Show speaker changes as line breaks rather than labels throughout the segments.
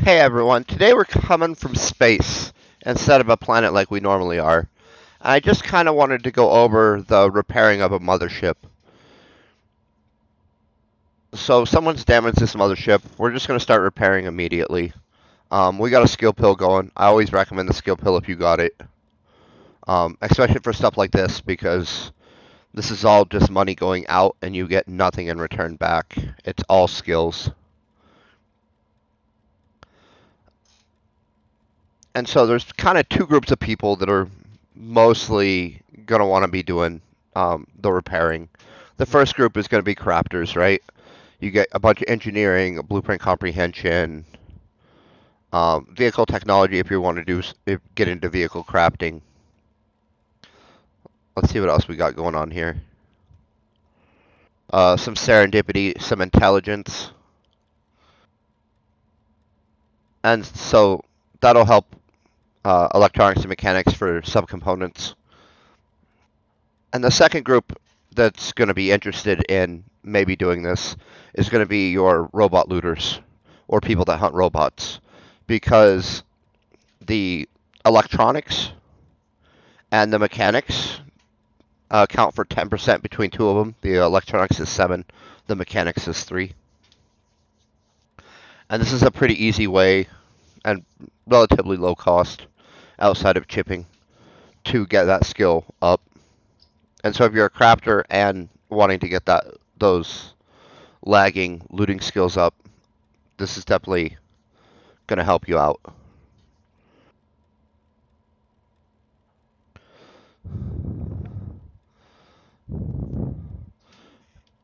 Hey everyone, today we're coming from space instead of a planet like we normally are. I just kind of wanted to go over the repairing of a mothership. So if someone's damaged this mothership, we're just going to start repairing immediately. We got a skill pill going. I always recommend the skill pill if you got it. Especially for stuff like this because this is all just money going out and you get nothing in return back. It's all skills. And so there's kind of two groups of people that are mostly going to want to be doing the repairing. The first group is going to be crafters, right? You get a bunch of engineering, blueprint comprehension, vehicle technology if you want to get into vehicle crafting. Let's see what else we got going on here. Some serendipity, some intelligence, and so that'll help electronics and mechanics for subcomponents. And the second group that's going to be interested in maybe doing this is going to be your robot looters or people that hunt robots because the electronics and the mechanics account for 10% between two of them. The electronics is 7, the mechanics is 3. And this is a pretty easy way and relatively low cost outside of chipping to get that skill up. And so if you're a crafter and wanting to get those lagging looting skills up, this is definitely going to help you out.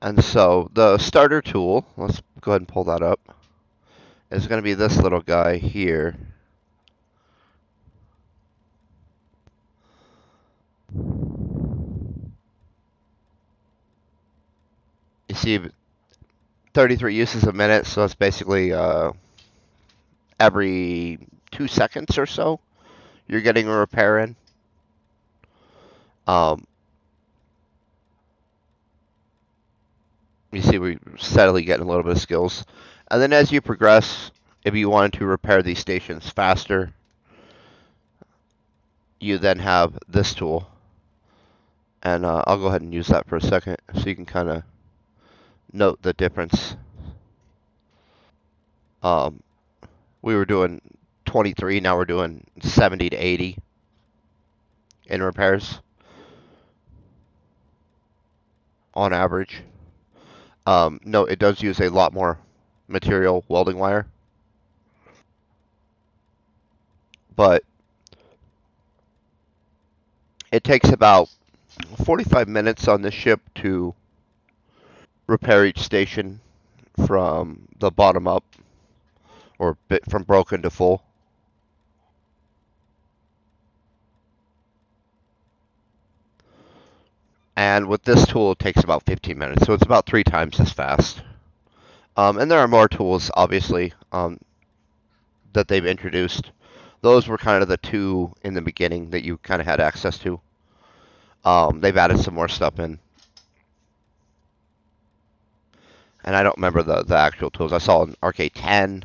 And so the starter tool, let's go ahead and pull that up, is going to be this little guy here. You see 33 uses a minute, so it's basically every 2 seconds or so you're getting a repair in. Um, you see we're steadily getting a little bit of skills. And then as you progress, if you wanted to repair these stations faster, you then have this tool. And I'll go ahead and use that for a second so you can kind of note the difference. Um, we were doing 23, now we're doing 70 to 80 in repairs on average. No, it does use a lot more material welding wire, but it takes about 45 minutes on this ship to repair each station from the bottom up, or from broken to full. And with this tool, it takes about 15 minutes, so it's about 3 times as fast. And there are more tools, obviously, that they've introduced. Those were kind of the two in the beginning that you kind of had access to. They've added some more stuff in. And I don't remember the actual tools. I saw an RK10. And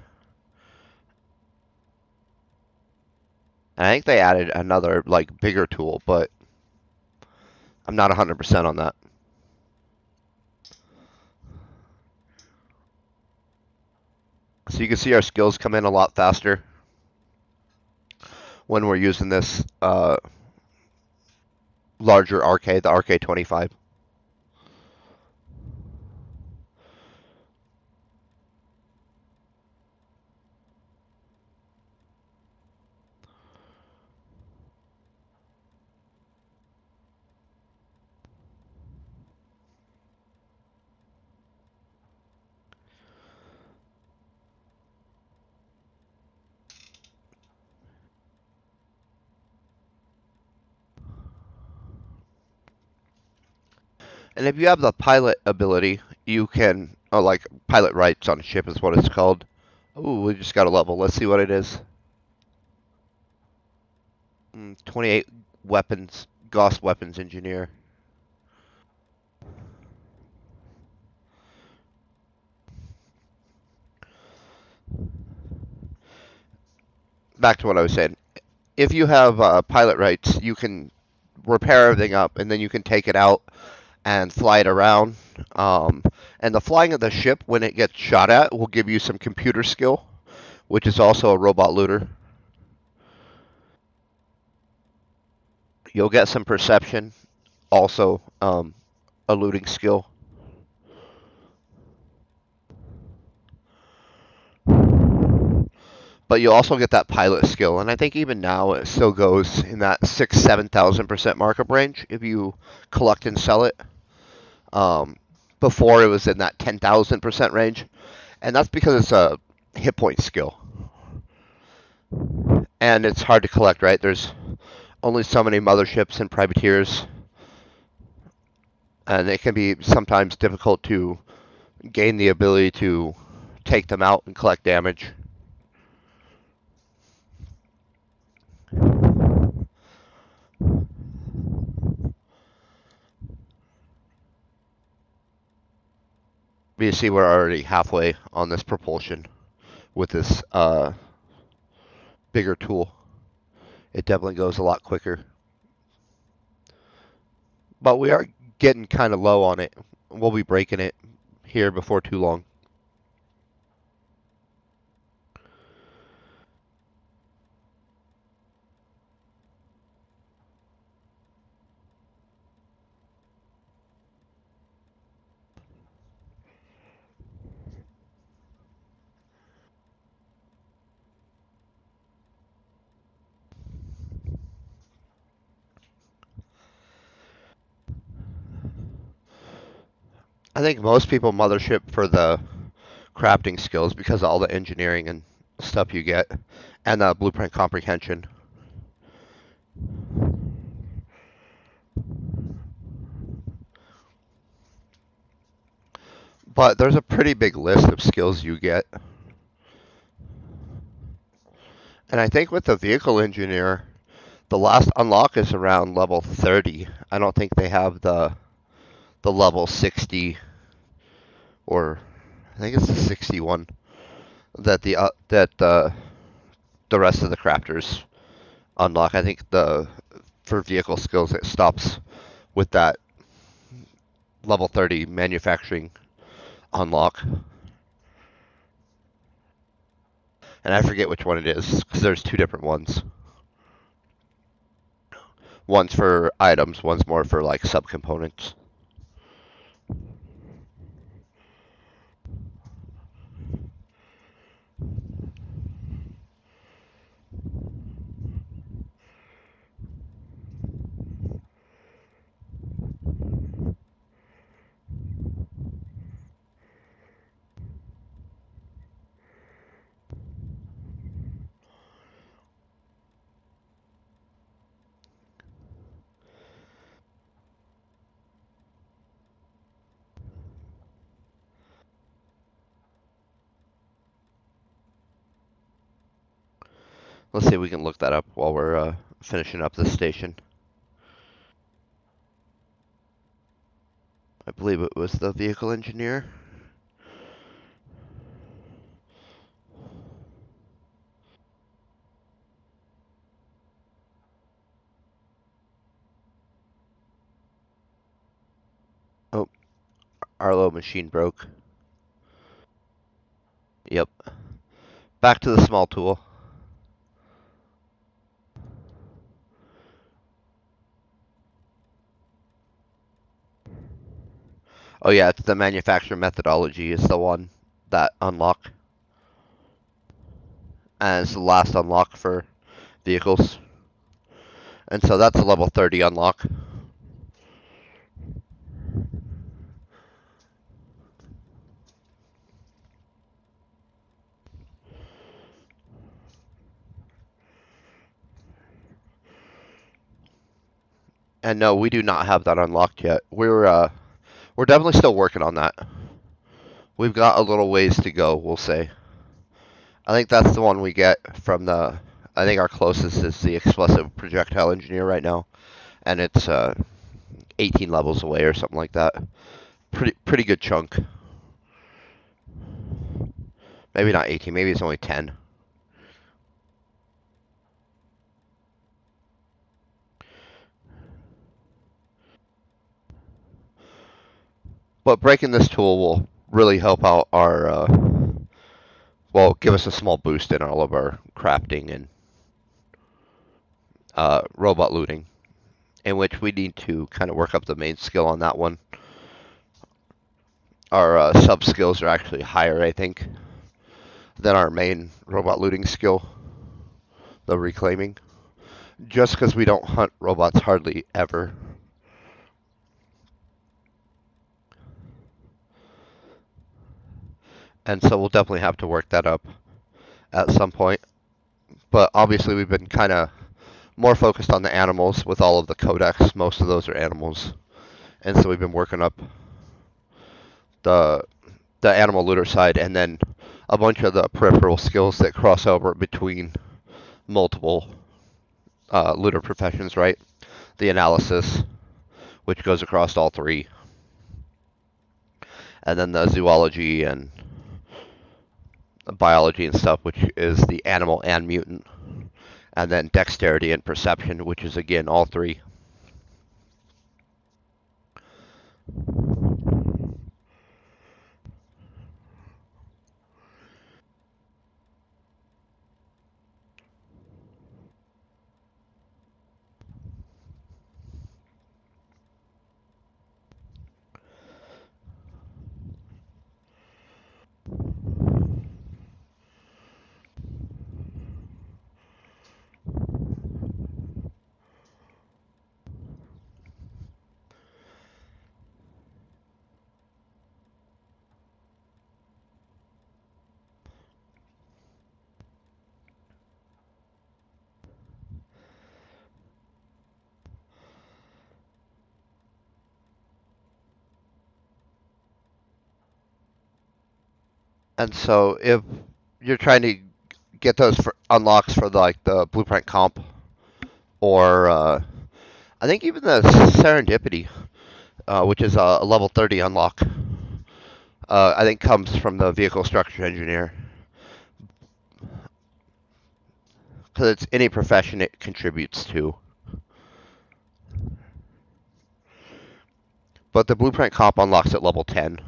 I think they added another, like, bigger tool, but I'm not 100% on that. So you can see our skills come in a lot faster when we're using this larger RK, the RK25. And if you have the pilot ability, you can, like, pilot rights on a ship is what it's called. Ooh, we just got a level. Let's see what it is. 28 weapons, Gauss weapons engineer. back to what I was saying. If you have pilot rights, you can repair everything up, and then you can take it out and fly it around. Um, and the flying of the ship when it gets shot at will give you some computer skill, which is also a robot looter. You'll get some perception, also a looting skill. But you'll also get that pilot skill, and I think even now it still goes in that 7,000% markup range if you collect and sell it. Um, Before it was in that 10,000% range, and that's because it's a hit point skill, and it's hard to collect. Right? There's only so many motherships and privateers, and it can be sometimes difficult to gain the ability to take them out and collect damage. But you see, we're already halfway on this propulsion with this bigger tool. It definitely goes a lot quicker. But we are getting kind of low on it. We'll be breaking it here before too long. I think most people Mothership for the crafting skills because of all the engineering and stuff you get, and the blueprint comprehension. But there's a pretty big list of skills you get. And I think with the vehicle engineer, the last unlock is around level 30. I don't think they have the level 60, or I think it's the 61 that the rest of the crafters unlock. I think the for vehicle skills it stops with that level 30 manufacturing unlock. And I forget which one it is because there's two different ones. One's for items, one's more for like subcomponents. Let's see if we can look that up while we're finishing up this station. I believe it was the vehicle engineer. Oh, Arlo machine broke. Yep. Back to the small tool. Oh yeah, it's the manufacturer methodology is the one that unlock. And it's the last unlock for vehicles. And so that's a level 30 unlock. And no, we do not have that unlocked yet. We're definitely still working on that. We've got a little ways to go, we'll say. I think that's the one we get from the. I think our closest is the explosive projectile engineer right now, and it's 18 levels away or something like that. Pretty good chunk. Maybe not 18. Maybe it's only 10. But breaking this tool will really help out our, well, give us a small boost in all of our crafting and robot looting, in which we need to kind of work up the main skill on that one. Our sub skills are actually higher, I think, than our main robot looting skill, the reclaiming. Just because we don't hunt robots hardly ever. And so we'll definitely have to work that up at some point. But obviously, we've been kind of more focused on the animals with all of the codex. Most of those are animals. And so we've been working up the the animal looter side, and then a bunch of the peripheral skills that cross over between multiple looter professions, right? The analysis, which goes across all three, and then the zoology and biology and stuff, which is the animal and mutant, and then dexterity and perception, which is again all three. And so if you're trying to get those for unlocks for like the blueprint comp, or I think even the serendipity, which is a level 30 unlock, I think comes from the vehicle structure engineer. Because it's any profession it contributes to. But the blueprint comp unlocks at level 10,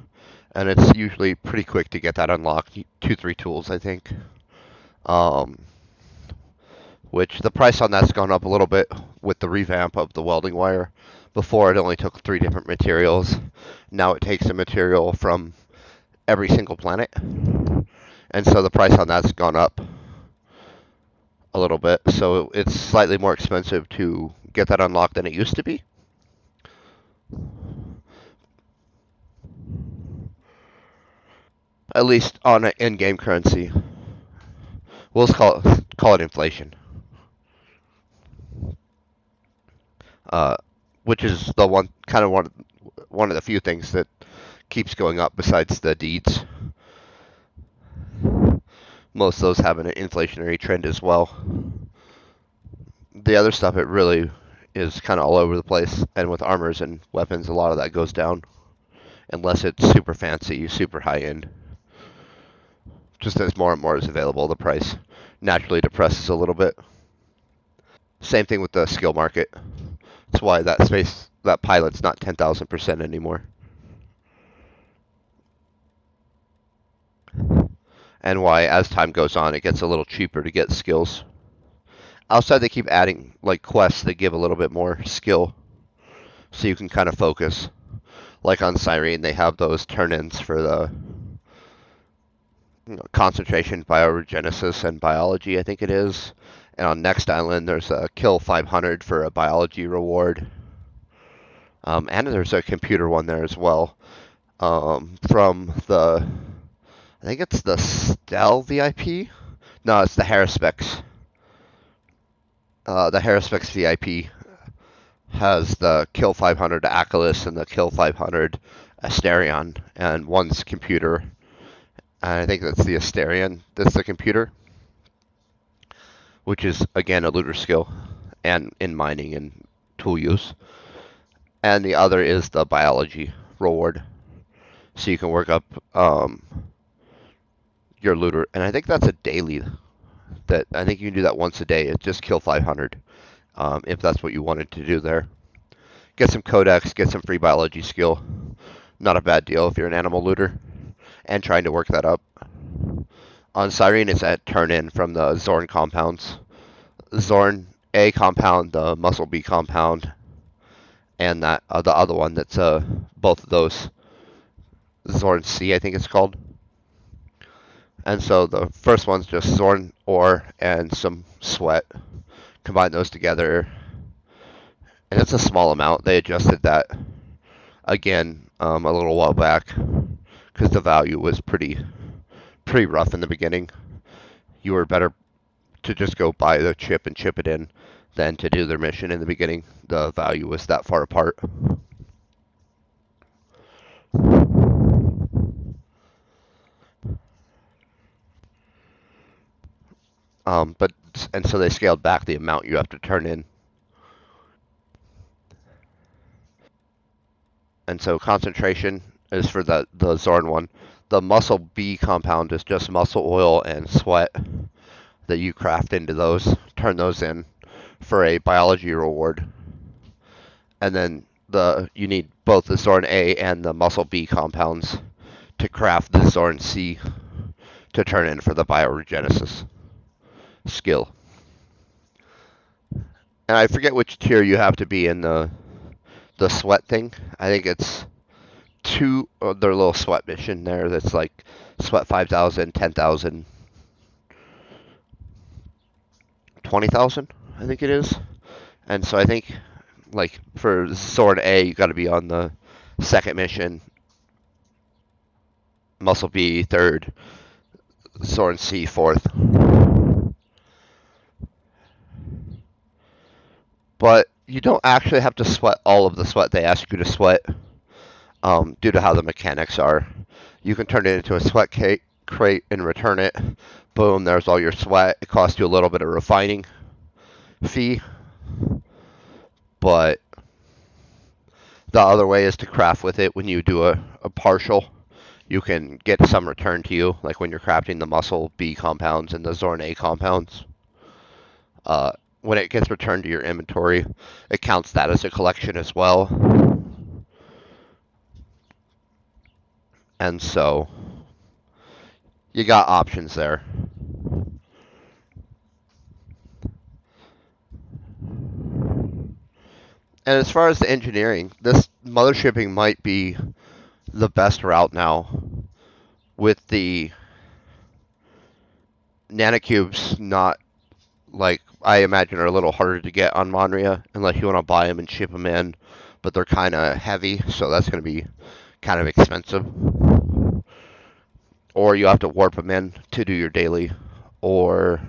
and it's usually pretty quick to get that unlocked. 2-3 tools, I think. Um, which the price on that's gone up a little bit with the revamp of the welding wire. Before it only took 3 different materials. Now it takes a material from every single planet. And so the price on that's gone up a little bit. So it's slightly more expensive to get that unlocked than it used to be. At least on an in-game currency. We'll just call it inflation. Uh, which is the one of the few things that keeps going up besides the deeds. Most of those have an inflationary trend as well. The other stuff, it really is kind of all over the place, and with armors and weapons, a lot of that goes down, unless it's super fancy, super high end. Just as more and more is available, the price naturally depresses a little bit. Same thing with the skill market. That's why that pilot's not 10,000% anymore. And why, as time goes on, it gets a little cheaper to get skills. Outside, they keep adding like quests that give a little bit more skill, so you can kind of focus. Like on Cyrene, they have those turn-ins for the concentration, bioregenesis, and biology, I think it is. And on Next Island, there's a kill 500 for a biology reward. And there's a computer one there as well. From the, I think it's the Stell VIP? No, it's the Harrispex. The Harrispex VIP has the kill 500 Achilles and the kill 500 Asterion, and one's computer. And I think that's the Asterion that's the computer, which is, again, a looter skill and in mining and tool use. And the other is the biology reward. So you can work up your looter. And I think that's a daily. I think you can do that once a day. It's just kill 500 if that's what you wanted to do there. Get some codex, get some free biology skill. Not a bad deal if you're an animal looter and trying to work that up. On Cyrene, it's at turn in from the Zorn compounds. Zorn A compound, the Muscle B compound, and that the other one that's both of those. Zorn C, I think it's called. And so the first one's just Zorn ore and some sweat. Combine those together, and it's a small amount. They adjusted that again a little while back because the value was pretty rough in the beginning. You were better to just go buy the chip and chip it in than to do their mission in the beginning. The value was that far apart. But and so they scaled back the amount you have to turn in. And so concentration is for the Zorn one. The muscle B compound is just muscle oil and sweat that you craft into those, turn those in for a biology reward. And then you need both the Zorn A and the muscle B compounds to craft the Zorn C to turn in for the bioregenesis skill. And I forget which tier you have to be in the sweat thing. I think it's their little sweat mission there that's like sweat 5,000, 10,000, 20,000, I think it is. And so I think like for Sword A, you got to be on the second mission, Muscle B third, Sword C fourth. But you don't actually have to sweat all of the sweat they ask you to sweat due to how the mechanics are. You can turn it into a sweat crate and return it. Boom, there's all your sweat. It costs you a little bit of refining fee, but the other way is to craft with it when you do a partial. You can get some return to you, like when you're crafting the Muscle B compounds and the Zorn A compounds. When it gets returned to your inventory, it counts that as a collection as well. And so you got options there. And as far as the engineering, this mothershipping might be the best route now with the nanocubes not like I imagine are a little harder to get on Monria unless you want to buy them and ship them in, but they're kind of heavy, so that's going to be kind of expensive. Or you have to warp them in to do your daily, or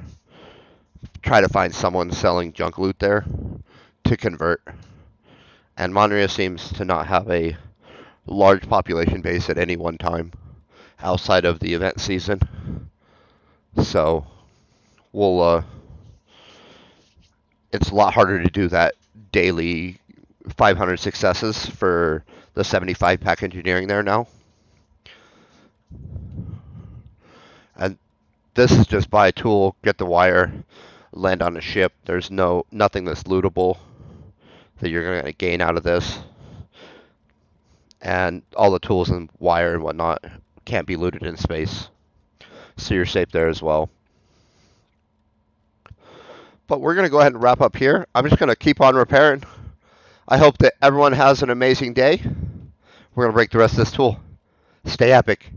try to find someone selling junk loot there to convert. And Monria seems to not have a large population base at any one time outside of the event season. So we'll it's a lot harder to do that daily 500 successes for the 75 pack engineering there now. And this is just buy a tool, get the wire, land on a ship. There's nothing that's lootable that you're going to gain out of this. And all the tools and wire and whatnot can't be looted in space. So you're safe there as well. But we're going to go ahead and wrap up here. I'm just going to keep on repairing. I hope that everyone has an amazing day. We're going to break the rest of this tool. Stay epic.